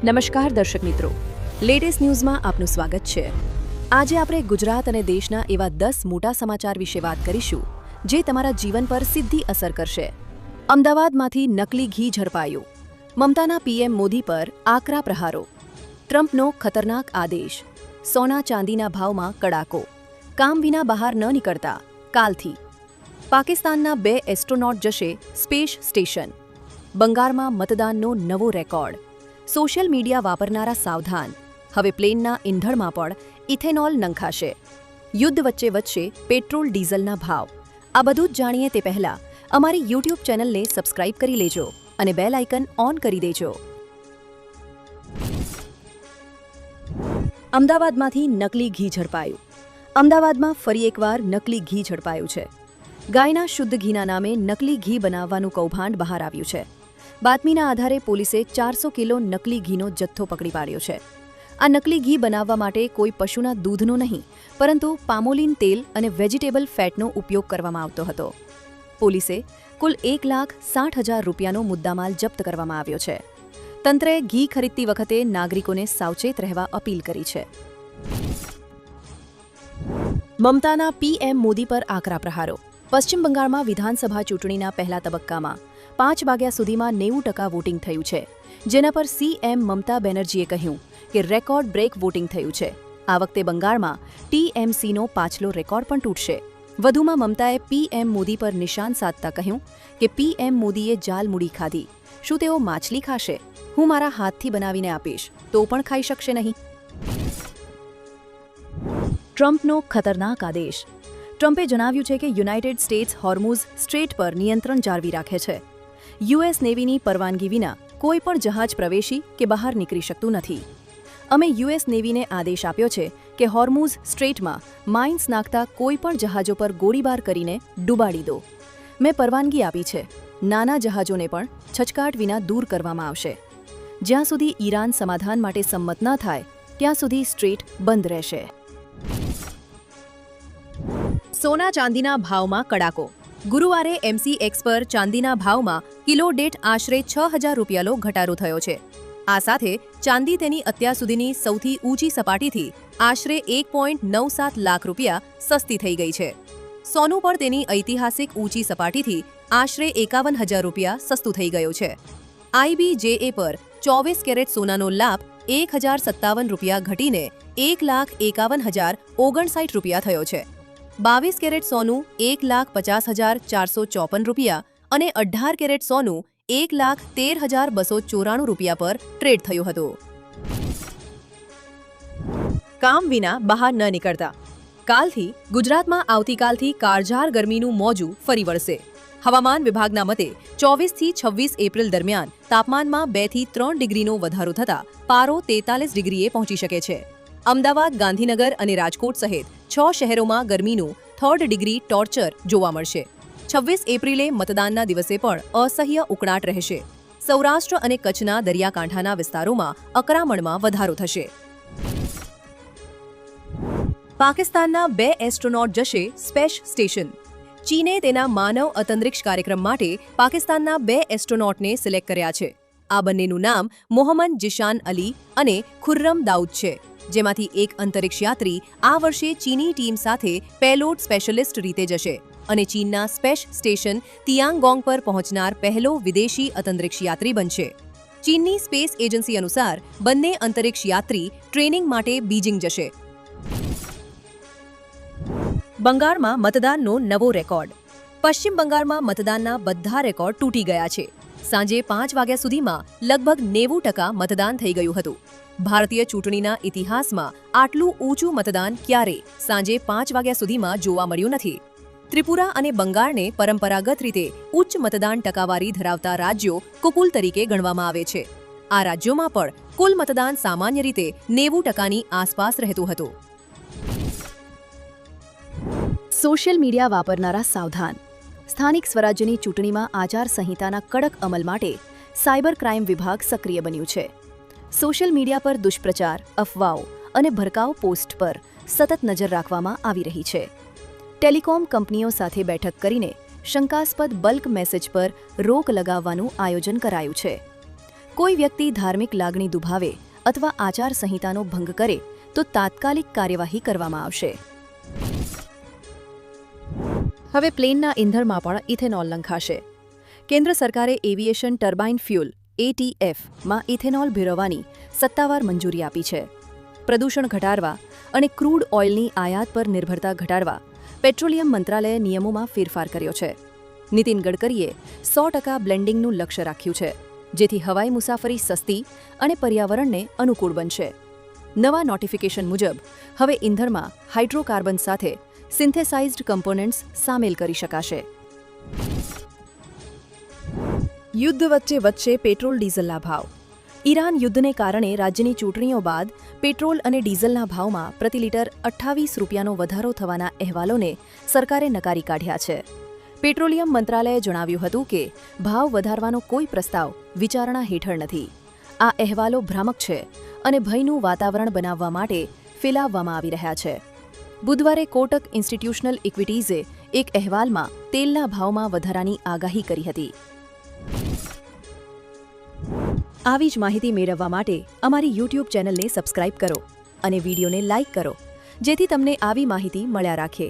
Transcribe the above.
નમસ્કાર દર્શક મિત્રો, લેટેસ્ટ ન્યૂઝમાં આપનું સ્વાગત છે। આજે આપણે ગુજરાત અને દેશના એવા 10 મોટા સમાચાર વિશે વાત કરીશું જે તમારા જીવન પર સીધી અસર કરશે। અમદાવાદમાંથી નકલી ઘી ઝડપાયું, મમતાના પીએમ મોદી પર આકરા પ્રહારો, ટ્રમ્પનો ખતરનાક આદેશ, સોના ચાંદીના ભાવમાં કડાકો, કામ વિના બહાર ન નીકળતા કાલથી, પાકિસ્તાનના 2 એસ્ટ્રોનોટ જશે સ્પેસ સ્ટેશન, બંગાળમાં મતદાનનો નવો રેકોર્ડ, સોશિયલ મીડિયા વાપરનારા સાવધાન, હવે પ્લેનના ઈંધણમાં પણ ઇથેનોલ નંખાશે, યુદ્ધ વચ્ચે વધશે પેટ્રોલ ડીઝલના ભાવ। આ બધું જ જાણીએ તે પહેલા અમારી યુટ્યુબ ચેનલને સબસ્ક્રાઇબ કરી લેજો અને બેલ આઇકન ઓન કરી દેજો। અમદાવાદમાંથી નકલી ઘી ઝડપાયું। અમદાવાદમાં ફરી એકવાર નકલી ઘી ઝડપાયું છે। ગાયના શુદ્ધ ઘીના નામે નકલી ઘી બનાવવાનું કૌભાંડ બહાર આવ્યું છે। બાતમીના આધારે પોલીસે 400 કિલો નકલી ઘીનો જથ્થો પકડી પાડ્યો છે। આ નકલી ઘી બનાવવા માટે કોઈ પશુના દૂધનો નહીં, પરંતુ પામોલીન તેલ અને વેજીટેબલ ફેટનો ઉપયોગ કરવામાં આવતો હતો। પોલીસે કુલ 1,60,000 રૂપિયાનો મુદ્દામાલ જપ્ત કરવામાં આવ્યો છે। તંત્રએ ઘી ખરીદતી વખતે નાગરિકોને સાવચેત રહેવા અપીલ કરી છે। મમતાના પીએમ મોદી પર આકરા પ્રહારો। પશ્ચિમ બંગાળમાં વિધાનસભા ચૂંટણીના પહેલા તબક્કામાં 5 વાગ્યા સુધીમાં 90% વોટિંગ થયું છે, જેના પર સીએમ મમતા બેનર્જીએ કહ્યું કે રેકોર્ડ બ્રેક વોટિંગ થયું છે। આ વખતે બંગાળમાં ટીએમસીનો પાછલો રેકોર્ડ પણ તૂટશે। વધુમાં મમતાએ પીએમ મોદી પર નિશાન સાધતા કહ્યું કે પીએમ મોદીએ જાલમુડી ખાધી, શું તેઓ માછલી ખાશે? હું મારા હાથથી બનાવીને આપીશ તો પણ ખાઈ શકશે નહીં। ટ્રમ્પનો ખતરનાક આદેશ। ટ્રમ્પે જણાવ્યું છે કે યુનાઇટેડ સ્ટેટ્સ હોર્મુઝ સ્ટ્રેટ પર નિયંત્રણ જાળવી રાખે છે। યુએસ નેવીની પરવાનગી વિના કોઈ પણ જહાજ પ્રવેશી કે બહાર નીકળી શકતું નથી। અમે યુએસ નેવીને આદેશ આપ્યો છે કે હોર્મુઝ સ્ટ્રેટમાં માઇન્સ નાખતા કોઈ પણ જહાજો પર ગોળીબાર કરીને ડૂબાડી દો। મેં પરવાનગી આપી છે, નાના જહાજોને પણ છચકાટ વિના દૂર કરવામાં આવશે। જ્યાં સુધી ઈરાન સમાધાન માટે સંમત ન થાય ત્યાં સુધી સ્ટ્રેટ બંધ રહેશે। સોના ચાંદીના ભાવમાં કડાકો। ગુરુવારે એમસીએક્સ પર ચાંદીના ભાવમાં કિલો દીઠ આશરે 6,000 રૂપિયાનો ઘટાડો થયો છે। આ સાથે ચાંદી તેની અત્યાર સુધીની સૌથી ઊંચી સપાટીથી આશરે 1.97 લાખ રૂપિયા સસ્તી થઈ ગઈ છે। સોનું પણ તેની ઐતિહાસિક ઊંચી સપાટીથી આશરે 51,000 રૂપિયા સસ્તું થઈ ગયું છે। આઈબીજેએ પર 24 કેરેટ સોનાનો લાભ 1,057 રૂપિયા ઘટીને 1,51,059 રૂપિયા થયો છે। 22 કેરેટ સોનું 1,50,454 રૂપિયા અને 18 કેરેટ સોનું 1,13,294 રૂપિયા પર ટ્રેડ થયું હતું। કામ વિના બહાર ન નીકળતા। કાલથી ગુજરાતમાં આવતીકાલથી કાળઝાળ ગરમીનું મોજું ફરી વળશે। હવામાન વિભાગના મતે 24 થી 26 એપ્રિલ દરમિયાન તાપમાનમાં 2 થી 3 ડિગ્રીનો વધારો થતા પારો 43 ડિગ્રીએ પહોંચી શકે છે। અમદાવાદ, ગાંધીનગર અને રાજકોટ સહિત 6 શહેરોમાં ગરમીનું 3rd ડિગ્રી ટોર્ચર જોવા મળશે। 26 એપ્રિલે મતદાનના દિવસે પણ અસહ્ય ઉકળાટ રહેશે। સૌરાષ્ટ્ર અને કચ્છના દરિયાકાંઠાના વિસ્તારોમાં અકરામણમાં વધારો થશે। પાકિસ્તાનના 2 એસ્ટ્રોનોટ જશે સ્પેસ સ્ટેશન। ચીને તેના માનવ અંતરિક્ષ કાર્યક્રમ માટે પાકિસ્તાનના 2 એસ્ટ્રોનોટને સિલેક્ટ કર્યા છે। આ બંનેનું નામ મોહમ્મદ જીશાન અલી અને ખુર્રમ દાઉદ છે, જેમાંથી એક અંતરિક્ષ યાત્રી આ વર્ષે ચીની ટીમ સાથે પેલોડ સ્પેશિયલિસ્ટ રીતે જશે અને ચીનના સ્પેસ સ્ટેશન તિયાંગોંગ પર પહોંચનાર પહેલો વિદેશી અંતરિક્ષ યાત્રી બનશે। ચીનની સ્પેસ એજન્સી અનુસાર બંને અંતરિક્ષ યાત્રી ટ્રેનિંગ માટે બીજિંગ જશે। બંગાળમાં મતદાનનો નવો રેકોર્ડ। પશ્ચિમ બંગાળમાં મતદાનના બધા રેકોર્ડ તૂટી ગયા છે। સાંજે 5 વાગ્યા સુધીમાં લગભગ 90% મતદાન થઈ ગયું હતું। ભારતીય ચૂંટણીના ઇતિહાસમાં આટલું ઊંચું મતદાન ક્યારેય સાંજે 5 વાગ્યા સુધીમાં જોવા મળ્યું નથી। ત્રિપુરા અને બંગાળને પરંપરાગત રીતે ઉચ્ચ મતદાન ટકાવારી ધરાવતા રાજ્યો કુકુલ તરીકે ગણવામાં આવે છે। આ રાજ્યોમાં પણ કુલ મતદાન સામાન્ય રીતે 90%ની આસપાસ રહેતું હતું। સોશિયલ મીડિયા વાપરનારા સાવધાન। સ્થાનિક સ્વરાજ્યની ચૂંટણીમાં આચારસંહિતાના કડક અમલ માટે સાયબર ક્રાઇમ વિભાગ સક્રિય બન્યું છે। સોશિયલ મીડિયા પર દુષ્પ્રચાર, અફવાઓ અને ભડકાઉ પોસ્ટ પર સતત નજર રાખવામાં આવી રહી છે। ટેલિકોમ કંપનીઓ સાથે બેઠક કરીને શંકાસ્પદ બલ્ક મેસેજ પર રોક લગાવવાનું આયોજન કરાયું છે। કોઈ વ્યક્તિ ધાર્મિક લાગણી દુભાવે અથવા આચાર સંહિતાનો ભંગ કરે તો તાત્કાલિક કાર્યવાહી કરવામાં આવશે. હવે પ્લેનના ઇંધણમાં પણ ઇથેનોલ નંખાશે. કેન્દ્ર સરકારે એવિએશન ટર્બાઇન ફ્યુલ ATF માં ઇથેનોલ ભેળવવાની સત્તાવાર મંજૂરી આપી છે. પ્રદૂષણ ઘટાડવા અને ક્રૂડ ઓઇલની આયાત પર નિર્ભરતા ઘટાડવા પેટ્રોલિયમ મંત્રાલયે નિયમોમાં ફેરફાર કર્યો છે. નીતિન ગડકરીએ 100% બ્લેન્ડિંગનું લક્ષ્ય રાખ્યું છે, જેથી હવાઈ મુસાફરી સસ્તી અને પર્યાવરણને અનુકૂળ બનશે. નવા નોટિફિકેશન મુજબ હવે ઇંધણમાં હાઇડ્રોકાર્બન સાથે સિન્થેસાઇઝ્ડ કમ્પોનન્ટ્સ સામેલ કરી શકાશે. યુદ્ધ વચ્ચે વધશે પેટ્રોલ ડીઝલના ભાવ. ઈરાન યુદ્ધને કારણે રાજ્યની ચૂંટણીઓ બાદ પેટ્રોલ અને ડીઝલના ભાવમાં પ્રતિ લિટર 28 રૂપિયાનો વધારો થવાના અહેવાલોને સરકારે નકારી કાઢ્યા છે. પેટ્રોલિયમ મંત્રાલયે જણાવ્યું હતું કે ભાવ વધારવાનો કોઈ પ્રસ્તાવ વિચારણા હેઠળ નથી. આ અહેવાલો ભ્રામક છે અને ભયનું વાતાવરણ બનાવવા માટે ફેલાવવામાં આવી રહ્યા છે. બુધવારે કોટક ઇન્સ્ટિટ્યુશનલ ઇક્વિટીઝે એક અહેવાલમાં તેલના ભાવમાં વધારાની આગાહી કરી હતી. આવી જ માહિતી મેળવવા માટે અમારી YouTube ચેનલને સબસ્ક્રાઇબ કરો અને વિડીયોને લાઇક કરો, જેથી તમને આવી માહિતી મળ્યા રાખે.